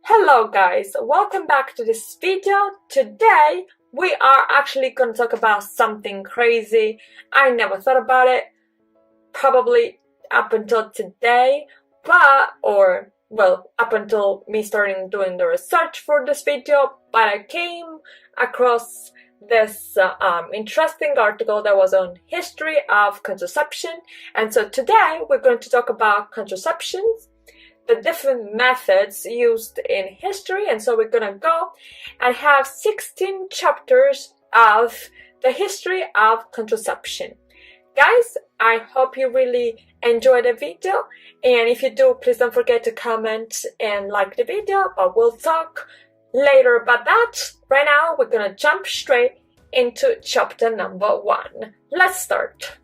Hello guys, welcome back to this video. Today we are actually going to talk about something crazy. I never thought about it, probably up until today, up until me starting doing the research for this video, but I came across this interesting article that was on history of contraception. And so today we're going to talk about contraceptions, the different methods used in history, and so we're gonna go and have 16 chapters of the history of contraception. Guys, I hope you really enjoyed the video, and if you do, please don't forget to comment and like the video, but we'll talk later about that. Right now, we're gonna jump straight into chapter number 1. Let's start.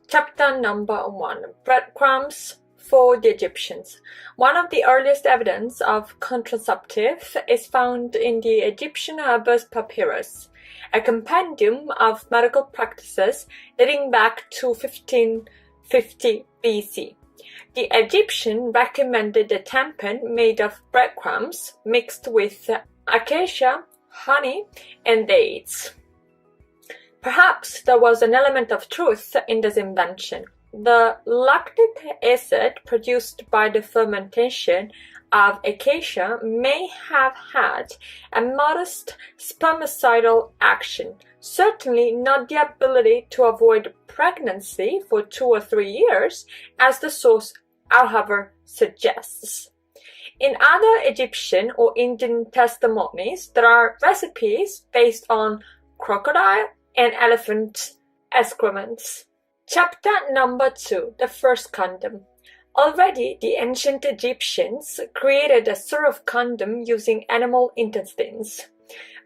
Chapter number 1, breadcrumbs for the Egyptians. One of the earliest evidence of contraceptive is found in the Egyptian Abba's papyrus, a compendium of medical practices dating back to 1550 BC. The Egyptian recommended a tampon made of breadcrumbs mixed with acacia, honey, and dates. Perhaps there was an element of truth in this invention. The lactic acid produced by the fermentation of acacia may have had a modest spermicidal action, certainly not the ability to avoid pregnancy for 2 or 3 years, as the source, however, suggests. In other Egyptian or Indian testimonies, there are recipes based on crocodile and elephant excrements. Chapter number 2, the first condom. Already the ancient Egyptians created a sort of condom using animal intestines,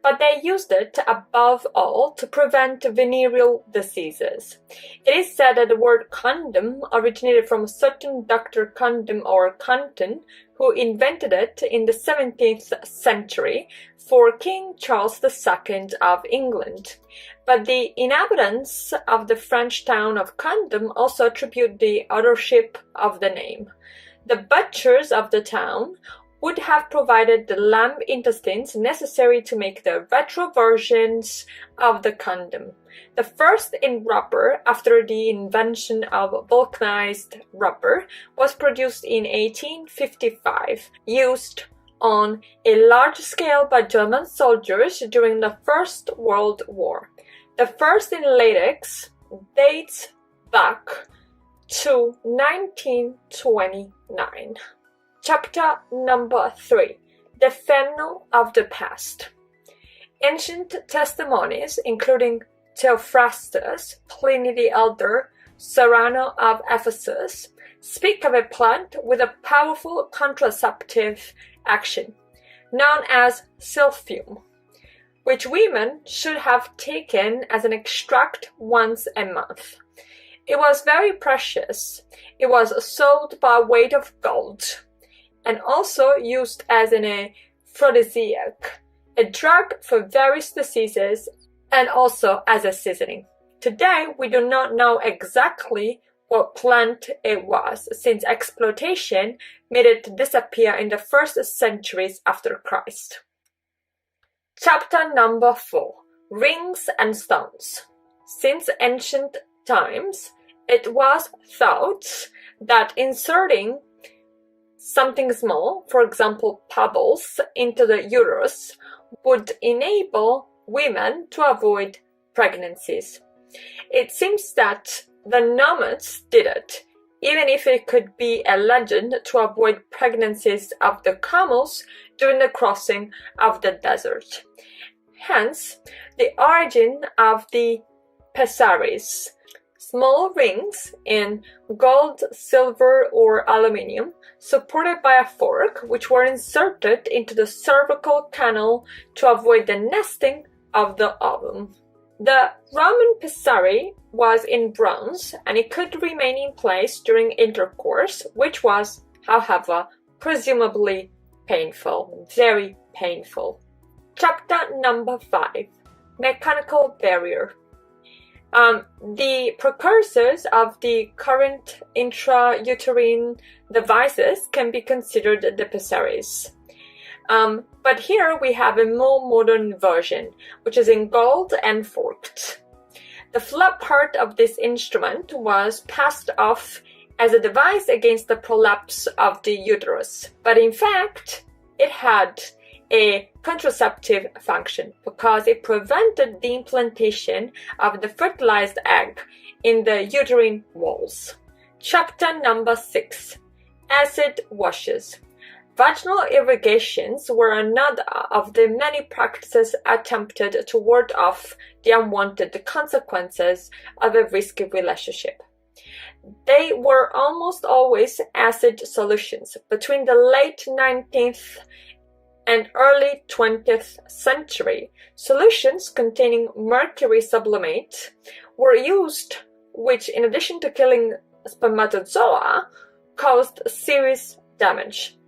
but they used it above all to prevent venereal diseases. It is said that the word condom originated from a certain Dr. Condom or Compton, who invented it in the 17th century for King Charles II of England. But the inhabitants of the French town of Condom also attribute the authorship of the name. The butchers of the town would have provided the lamb intestines necessary to make the retro versions of the condom. The first in rubber, after the invention of vulcanized rubber, was produced in 1855, used on a large scale by German soldiers during the First World War. The first in latex dates back to 1929. Chapter number 3, the Fennel of the Past. Ancient testimonies, including Theophrastus, Pliny the Elder, Serrano of Ephesus, speak of a plant with a powerful contraceptive action, known as silphium, which women should have taken as an extract once a month. It was very precious. It was sold by weight of gold, and also used as an aphrodisiac, a drug for various diseases, and also as a seasoning. Today, we do not know exactly what plant it was, since exploitation made it disappear in the first centuries after Christ. Chapter number 4, rings and stones. Since ancient times, it was thought that inserting something small, for example pebbles, into the uterus would enable women to avoid pregnancies. It seems that the nomads did it, even if it could be a legend to avoid pregnancies of the camels during the crossing of the desert. Hence, the origin of the pessaries, small rings in gold, silver, or aluminium, supported by a fork, which were inserted into the cervical canal to avoid the nesting of the ovum. The Roman pessary was in bronze, and it could remain in place during intercourse, which was, however, presumably painful, very painful. Chapter number 5, mechanical barrier. The precursors of the current intrauterine devices can be considered the pessaries. But here we have a more modern version, which is in gold and forked. The flat part of this instrument was passed off as a device against the prolapse of the uterus, but in fact, it had a contraceptive function because it prevented the implantation of the fertilized egg in the uterine walls. Chapter number 6. Acid washes. Vaginal irrigations were another of the many practices attempted to ward off the unwanted consequences of a risky relationship. They were almost always acid solutions. Between the late 19th and early 20th century, solutions containing mercury sublimate were used, which, in addition to killing spermatozoa, caused serious damage.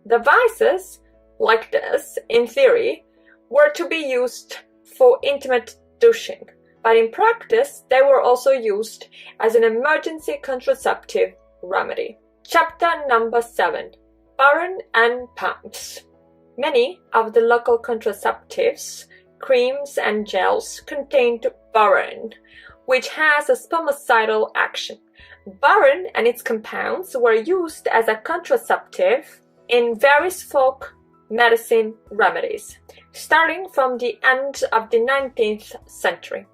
Devices like this, in theory, were to be used for intimate douching, but in practice they were also used as an emergency contraceptive remedy. Chapter number 7. Baron and pumps. Many of the local contraceptives, creams and gels contained baron, which has a spermicidal action. Baron and its compounds were used as a contraceptive in various folk medicine remedies, starting from the end of the 19th century.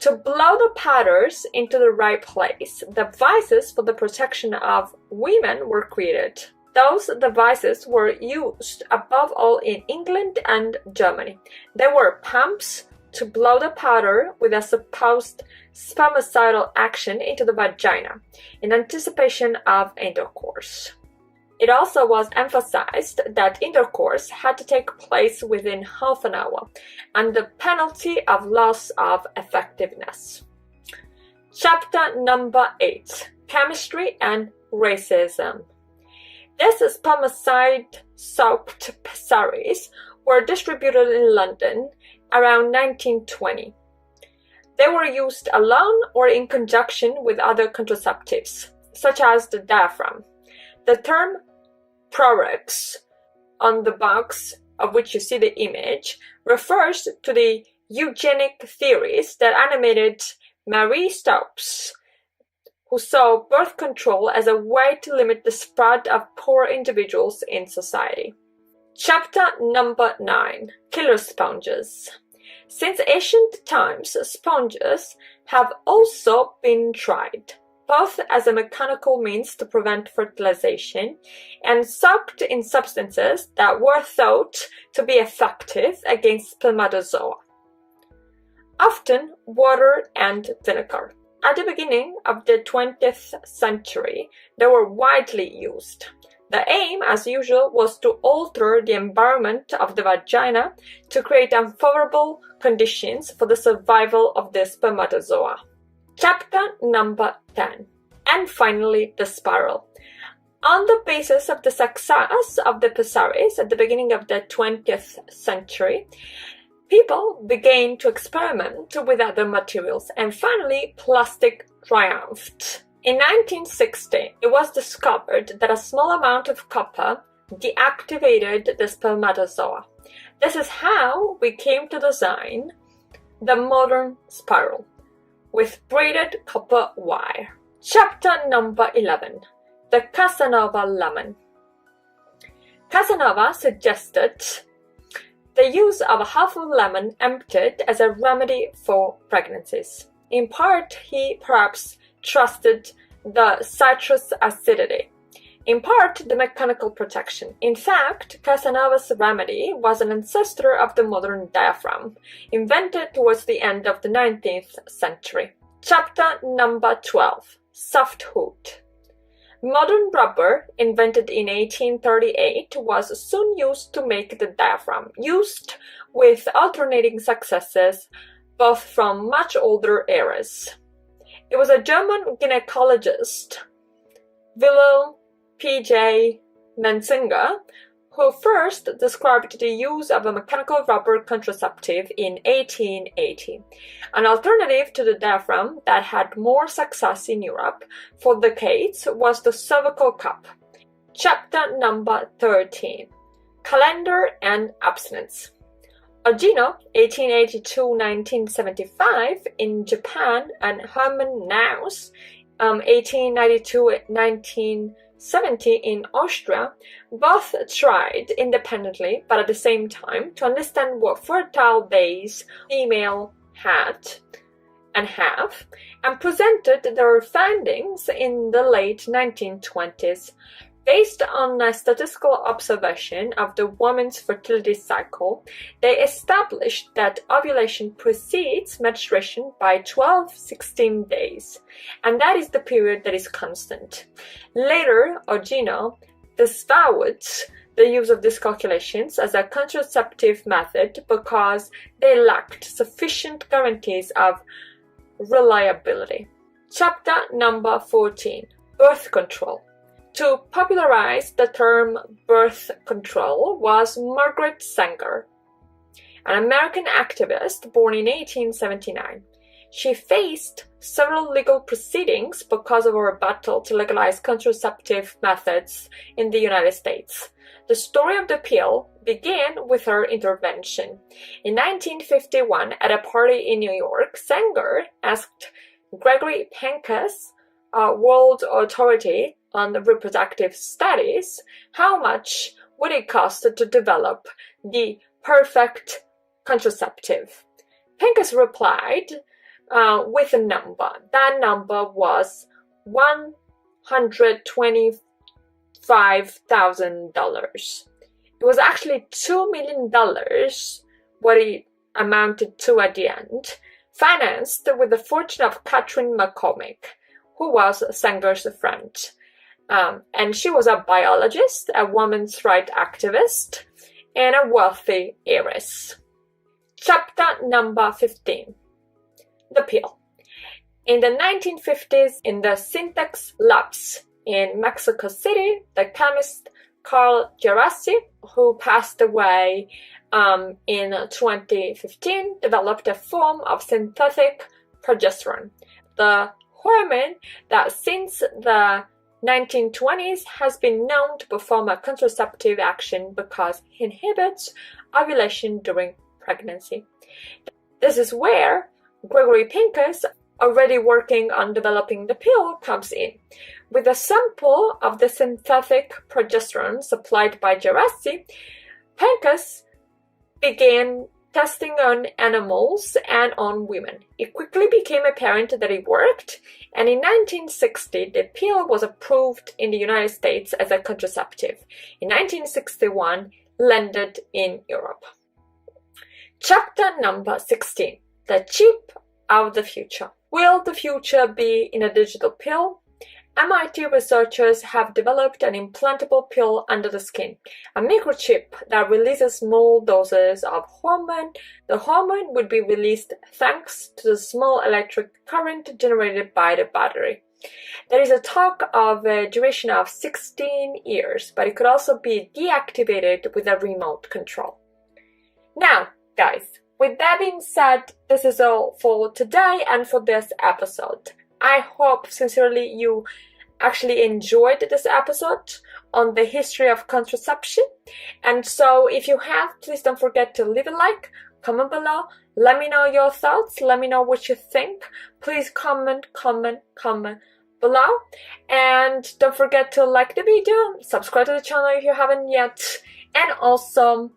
To blow the powders into the right place, devices for the protection of women were created. Those devices were used above all in England and Germany. They were pumps to blow the powder with a supposed spermicidal action into the vagina in anticipation of intercourse. It also was emphasized that intercourse had to take place within half an hour, under penalty of loss of effectiveness. Chapter number 8. Chemistry and Racism. These spermicide-soaked pessaries were distributed in London around 1920. They were used alone or in conjunction with other contraceptives, such as the diaphragm. The term Prorix on the box of which you see the image refers to the eugenic theories that animated Marie Stopes, who saw birth control as a way to limit the spread of poor individuals in society. Chapter number 9. Killer sponges. Since ancient times, sponges have also been tried, both as a mechanical means to prevent fertilization and soaked in substances that were thought to be effective against spermatozoa, often water and vinegar. At the beginning of the 20th century, they were widely used. The aim, as usual, was to alter the environment of the vagina to create unfavorable conditions for the survival of the spermatozoa. Chapter number 10. And finally, the spiral. On the basis of the success of the pessaries at the beginning of the 20th century, people began to experiment with other materials, and finally plastic triumphed. In 1960, it was discovered that a small amount of copper deactivated the spermatozoa. This is how we came to design the modern spiral, with braided copper wire. Chapter number 11. The Casanova lemon. Casanova suggested the use of half a lemon emptied as a remedy for pregnancies. In part, he perhaps trusted the citrus acidity, in part the mechanical protection. In fact, Casanova's remedy was an ancestor of the modern diaphragm, invented towards the end of the 19th century. Chapter number 12. Soft hood. Modern rubber, invented in 1838, was soon used to make the diaphragm, used with alternating successes, both from much older eras. It was a German gynecologist, Wilhelm P.J. Menzinger, who first described the use of a mechanical rubber contraceptive in 1880, an alternative to the diaphragm that had more success in Europe for decades was the cervical cup. Chapter number 13. Calendar and Abstinence. Ogino, 1882-1975 in Japan, and Hermann Naus, 1892-1970 in Austria, both tried independently but at the same time to understand what fertile days female had and have, and presented their findings in the late 1920s. Based on a statistical observation of the woman's fertility cycle, they established that ovulation precedes menstruation by 12-16 days, and that is the period that is constant. Later, Ogino disavowed the use of these calculations as a contraceptive method because they lacked sufficient guarantees of reliability. Chapter number 14. Birth control. To popularize the term birth control was Margaret Sanger, an American activist born in 1879. She faced several legal proceedings because of her battle to legalize contraceptive methods in the United States. The story of the pill began with her intervention. In 1951, at a party in New York, Sanger asked Gregory Pincus, a world authority on reproductive studies, how much would it cost to develop the perfect contraceptive? Pincus replied with a number. That number was $125,000. It was actually $2 million, what it amounted to at the end, financed with the fortune of Catherine McCormick, who was Sanger's friend. And she was a biologist, a women's rights activist, and a wealthy heiress. Chapter number 15. The pill. In the 1950s, in the Syntax Labs in Mexico City, the chemist Carl Gerasi, who passed away in 2015, developed a form of synthetic progesterone, the hormone that since the 1920s has been known to perform a contraceptive action because it inhibits ovulation during pregnancy. This is where Gregory Pincus, already working on developing the pill, comes in. With a sample of the synthetic progesterone supplied by Gerasi, Pincus began testing on animals and on women. It quickly became apparent that it worked, and in 1960, the pill was approved in the United States as a contraceptive. In 1961, landed in Europe. Chapter number 16. The chip of the future. Will the future be in a digital pill? MIT researchers have developed an implantable pill under the skin, a microchip that releases small doses of hormone. The hormone would be released thanks to the small electric current generated by the battery. There is a talk of a duration of 16 years, but it could also be deactivated with a remote control. Now, guys, with that being said, this is all for today and for this episode. I hope sincerely you actually enjoyed this episode on the history of contraception. And so if you have, please don't forget to leave a like, comment below, let me know your thoughts, let me know what you think. Please comment below. And don't forget to like the video, subscribe to the channel if you haven't yet, and also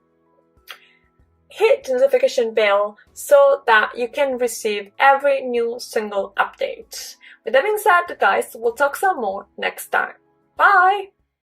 hit the notification bell so that you can receive every new single update. With that being said, guys, we'll talk some more next time. Bye!